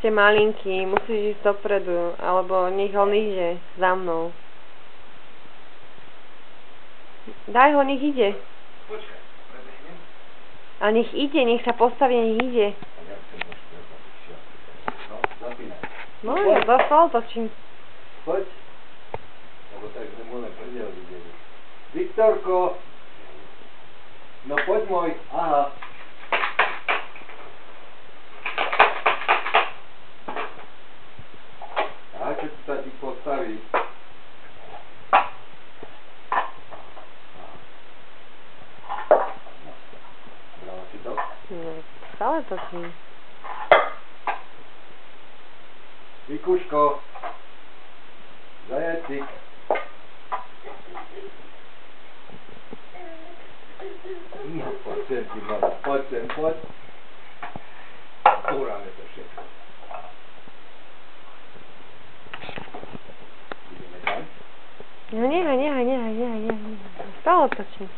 ešte malinký, musíš ísť dopredu, alebo nech on ide za mnou. Daj ho, nech ide. Počkaj, prebehnem. A nech ide, nech sa postaví, nech ide. A ja chcem ešte no, zapínaj. No, ja zase otočím. Poď. Lebo tak sme len prdel videli. Viktorko! No poď môj, aha. A keď sa ti postaví. Brala si to? No, stále točím. Vikuško. Zajacik. No, poď sem ti, mama, poď sem, poď. Uráme to všetko. Ideme tam? No nehaj. Stále točím.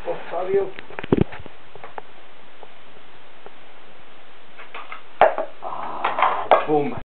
Postavil.